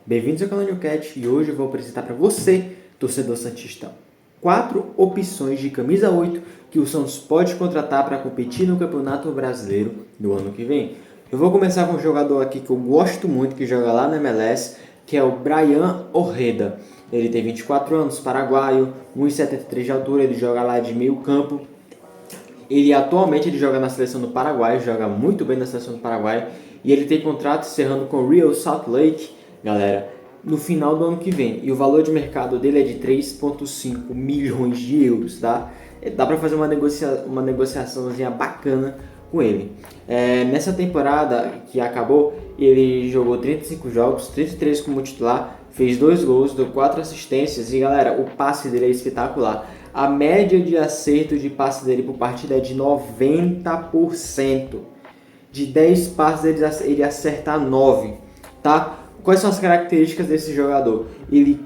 Bem-vindos ao canal Newcat e hoje eu vou apresentar para você, torcedor santista, 4 opções de camisa 8 que o Santos pode contratar para competir no Campeonato Brasileiro do ano que vem. Eu vou começar com um jogador aqui que eu gosto muito, que joga lá na MLS, que é o Bryan Orreda. Ele tem 24 anos, paraguaio, 1,73 de altura, ele joga lá de meio campo. Atualmente ele joga na seleção do Paraguai, joga muito bem na seleção do Paraguai, e ele tem contrato encerrando com o Real Salt Lake, galera, no final do ano que vem. E o valor de mercado dele é de 3,5 milhões de euros, tá? Dá para fazer uma negociaçãozinha bacana com ele. Nessa temporada que acabou, ele jogou 35 jogos, 33 como titular, fez 2 gols, deu 4 assistências e, galera, o passe dele é espetacular. A média de acerto de passe dele por partida é de 90%. De 10 passes ele acerta 9, tá? Quais são as características desse jogador? Ele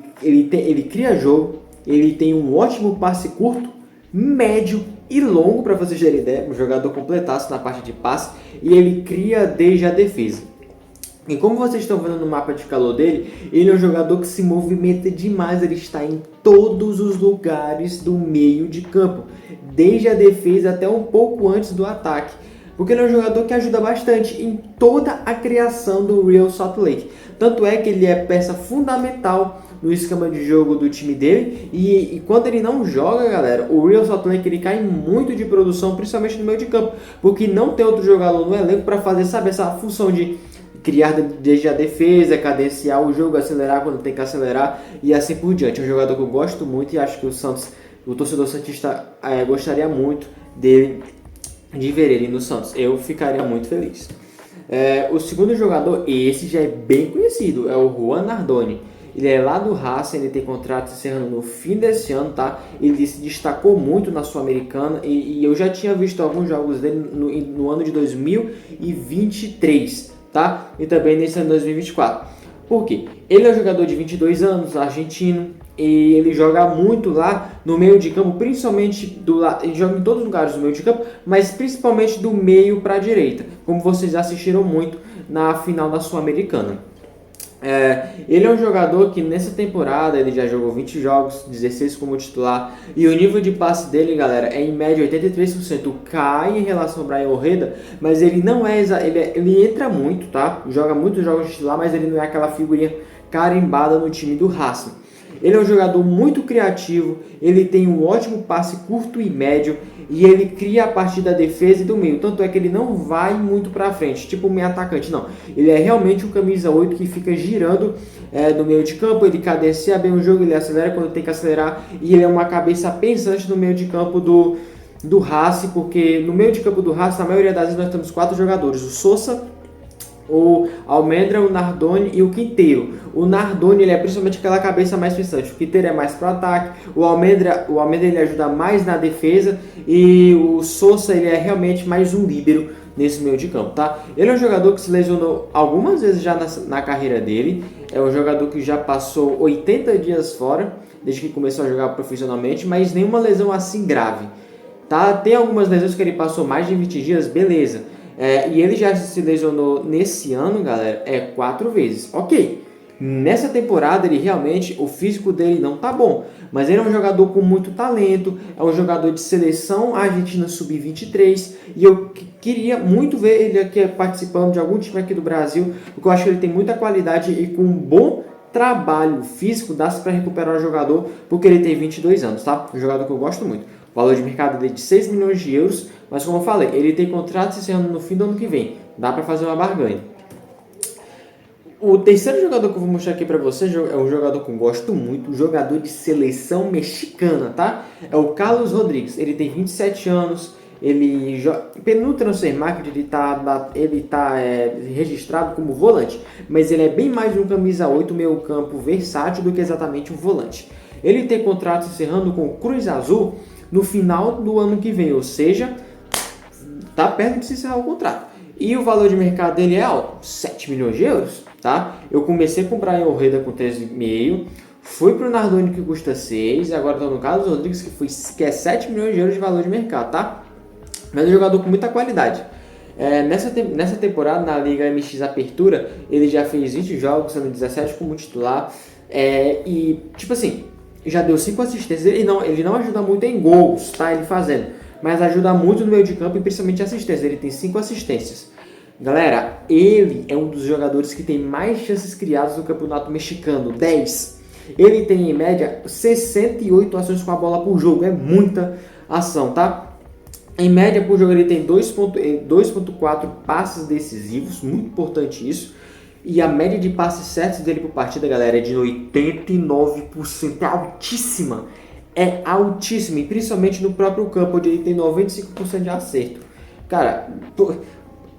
cria jogo, ele tem um ótimo passe curto, médio e longo, para vocês terem ideia, um jogador completaço na parte de passe, e ele cria desde a defesa. E como vocês estão vendo no mapa de calor dele, ele é um jogador que se movimenta demais, ele está em todos os lugares do meio de campo, desde a defesa até um pouco antes do ataque, porque ele é um jogador que ajuda bastante em toda a criação do Real Salt Lake. Tanto é que ele é peça fundamental no esquema de jogo do time dele, e quando ele não joga, galera, o Real Salt Lake ele cai muito de produção, principalmente no meio de campo, porque não tem outro jogador no elenco para fazer, sabe, essa função de criar desde a defesa, cadenciar o jogo, acelerar quando tem que acelerar e assim por diante. É um jogador que eu gosto muito e acho que o torcedor santista gostaria muito dele, de ver ele no Santos. Eu ficaria muito feliz. O segundo jogador, esse já é bem conhecido, é o Juan Nardoni. Ele é lá do Racing, ele tem contrato encerrando no fim desse ano, tá? Ele se destacou muito na Sul-Americana e eu já tinha visto alguns jogos dele no ano de 2023, tá? E também nesse ano de 2024. Por quê? Ele é um jogador de 22 anos, argentino, e ele joga muito lá no meio de campo, principalmente do lado. Ele joga em todos os lugares do meio de campo, mas principalmente do meio para a direita, como vocês assistiram muito na final da Sul-Americana. Ele é um jogador que nessa temporada ele já jogou 20 jogos, 16 como titular, e o nível de passe dele, galera, é em média 83%, cai em relação ao Bryan Orreda, mas ele não é, ele entra muito, tá? Joga muitos jogos de titular, mas ele não é aquela figurinha carimbada no time do Racing. Ele é um jogador muito criativo, ele tem um ótimo passe curto e médio, e ele cria a partir da defesa e do meio. Tanto é que ele não vai muito para frente, tipo um meio atacante, não. Ele é realmente um camisa 8 que fica girando no meio de campo, ele cadencia bem o jogo, ele acelera quando tem que acelerar, e ele é uma cabeça pensante no meio de campo do Racing, porque no meio de campo do Racing, na maioria das vezes, nós temos 4 jogadores: o Sousa, o Almendra, o Nardoni e o Quinteiro. O Nardoni ele é principalmente aquela cabeça mais pensante, o Quinteiro é mais para o ataque, o Almendra ele ajuda mais na defesa, e o Sousa ele é realmente mais um líbero nesse meio de campo, tá? Ele é um jogador que se lesionou algumas vezes já na carreira dele, é um jogador que já passou 80 dias fora, desde que começou a jogar profissionalmente, mas nenhuma lesão assim grave, tá? Tem algumas lesões que ele passou mais de 20 dias, beleza. E ele já se lesionou nesse ano, galera, 4 vezes. Ok, nessa temporada ele realmente, o físico dele não tá bom, mas ele é um jogador com muito talento, é um jogador de seleção argentina sub-23, e eu queria muito ver ele aqui participando de algum time aqui do Brasil, porque eu acho que ele tem muita qualidade e com um bom trabalho físico dá-se para recuperar o jogador, porque ele tem 22 anos, tá? Um jogador que eu gosto muito. O valor de mercado dele é de 6 milhões de euros, mas como eu falei, ele tem contrato se encerrando no fim do ano que vem. Dá para fazer uma barganha. O terceiro jogador que eu vou mostrar aqui para vocês é um jogador que eu gosto muito, um jogador de seleção mexicana, tá? É o Carlos Rodrigues. Ele tem 27 anos, ele no Transfermarkt ele tá registrado como volante, mas ele é bem mais um camisa 8 meio campo versátil do que exatamente um volante. Ele tem contrato encerrando com o Cruz Azul no final do ano que vem, ou seja, tá perto de se encerrar o contrato. E o valor de mercado dele é alto, 7 milhões de euros, tá? Eu comecei a comprar em Orreda com 13,5, fui pro Nardoni que custa 6, e agora estou no Carlos Rodrigues que é 7 milhões de euros de valor de mercado, tá? Mas é um jogador com muita qualidade. Nessa temporada, na Liga MX Apertura, ele já fez 20 jogos, sendo 17 como titular. E, tipo assim, já deu 5 assistências. Ele não ajuda muito em gols, tá? Ele fazendo. Mas ajuda muito no meio de campo e principalmente assistências. Ele tem 5 assistências. Galera, ele é um dos jogadores que tem mais chances criadas no campeonato mexicano. 10. Ele tem, em média, 68 ações com a bola por jogo. É muita ação, tá? Em média, por jogo, ele tem 2.4 passes decisivos. Muito importante isso. E a média de passes certos dele por partida, galera, é de 89%. É altíssima. É altíssima. E principalmente no próprio campo, onde ele tem 95% de acerto. Cara,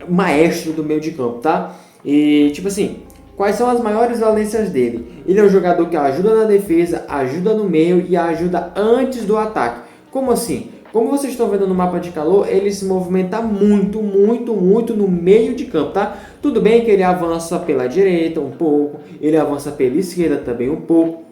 maestro do meio de campo, tá? E, tipo assim, quais são as maiores valências dele? Ele é um jogador que ajuda na defesa, ajuda no meio e ajuda antes do ataque. Como assim? Como vocês estão vendo no mapa de calor, ele se movimenta muito no meio de campo, tá? Tudo bem que ele avança pela direita um pouco, ele avança pela esquerda também um pouco,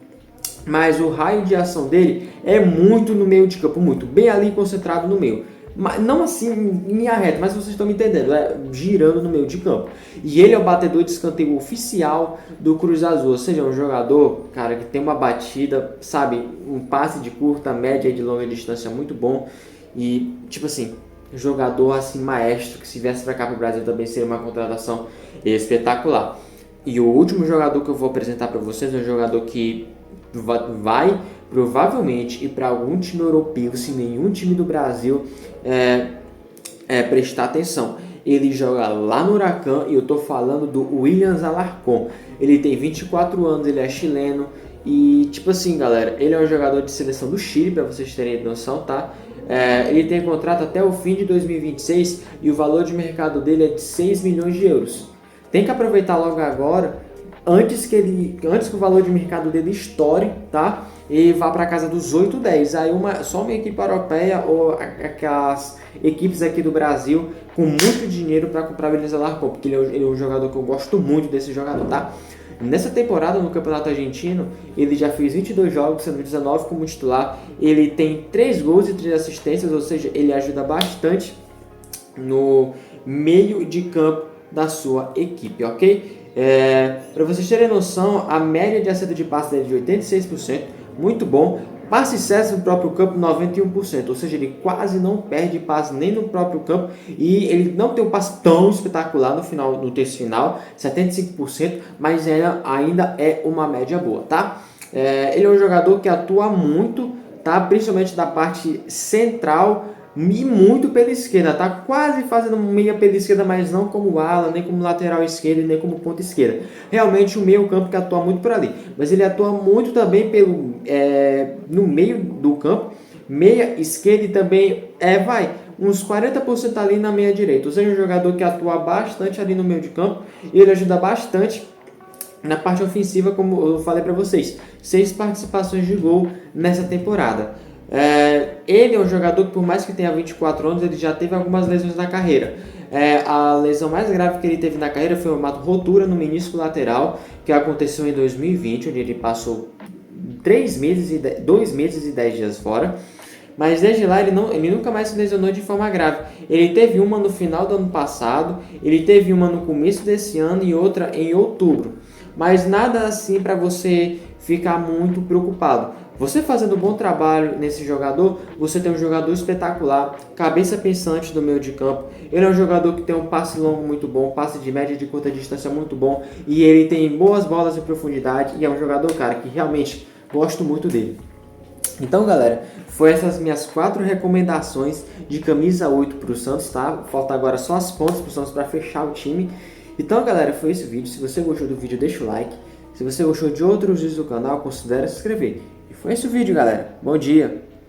mas o raio de ação dele é muito no meio de campo, muito, bem ali concentrado no meio. Não assim em linha reta, mas vocês estão me entendendo, girando no meio de campo. E ele é o batedor de escanteio oficial do Cruz Azul, ou seja, um jogador, cara, que tem uma batida, sabe, um passe de curta, média e de longa distância muito bom. E, tipo assim, jogador assim maestro, que se viesse para cá para o Brasil também seria uma contratação espetacular. E o último jogador que eu vou apresentar para vocês é um jogador que vai provavelmente ir para algum time europeu, se nenhum time do Brasil prestar atenção. Ele joga lá no Huracan e eu tô falando do Williams Alarcón. Ele tem 24 anos, ele é chileno e, tipo assim, galera, ele é um jogador de seleção do Chile, para vocês terem noção, tá? Ele tem contrato até o fim de 2026 e o valor de mercado dele é de 6 milhões de euros. Tem que aproveitar logo agora, antes que o valor de mercado dele estoure, tá? E vá para casa dos 8, 10. Aí só uma equipe europeia ou aquelas equipes aqui do Brasil com muito dinheiro para comprar o Williams Alarcón, porque ele é um jogador que eu gosto muito desse jogador, tá? Nessa temporada no Campeonato Argentino, ele já fez 22 jogos, sendo 19 como titular. Ele tem 3 gols e 3 assistências, ou seja, ele ajuda bastante no meio de campo da sua equipe, ok? Para vocês terem noção, a média de acerto de passe dele é de 86%, muito bom. Passe certo no próprio campo, 91%, ou seja, ele quase não perde passe nem no próprio campo e ele não tem um passe tão espetacular no terço final, 75%, mas ainda é uma média boa, tá? Ele é um jogador que atua muito, tá? Principalmente da parte central e muito pela esquerda, tá? Quase fazendo meia pela esquerda, mas não como ala, nem como lateral esquerda, nem como ponta esquerda. Realmente o meio campo que atua muito por ali, mas ele atua muito também no meio do campo, meia esquerda e também uns 40% ali na meia direita. Ou seja, um jogador que atua bastante ali no meio de campo e ele ajuda bastante na parte ofensiva, como eu falei para vocês. 6 participações de gol nessa temporada. Ele é um jogador que, por mais que tenha 24 anos, ele já teve algumas lesões na carreira. A lesão mais grave que ele teve na carreira foi uma rotura no menisco lateral, que aconteceu em 2020, onde ele passou 2 meses e 10 dias fora. Mas desde lá ele nunca mais se lesionou de forma grave. Ele teve uma no final do ano passado, ele teve uma no começo desse ano e outra em outubro. Mas nada assim para você ficar muito preocupado. Você fazendo um bom trabalho nesse jogador, você tem um jogador espetacular, cabeça pensante do meio de campo. Ele é um jogador que tem um passe longo muito bom, passe de média e de curta distância muito bom. E ele tem boas bolas em profundidade e é um jogador, cara, que realmente gosto muito dele. Então, galera, foi essas minhas 4 recomendações de camisa 8 para o Santos, tá? Falta agora só as pontas para o Santos para fechar o time. Então, galera, foi esse o vídeo. Se você gostou do vídeo, deixa o like. Se você gostou de outros vídeos do canal, considere se inscrever. E foi esse o vídeo, galera. Bom dia!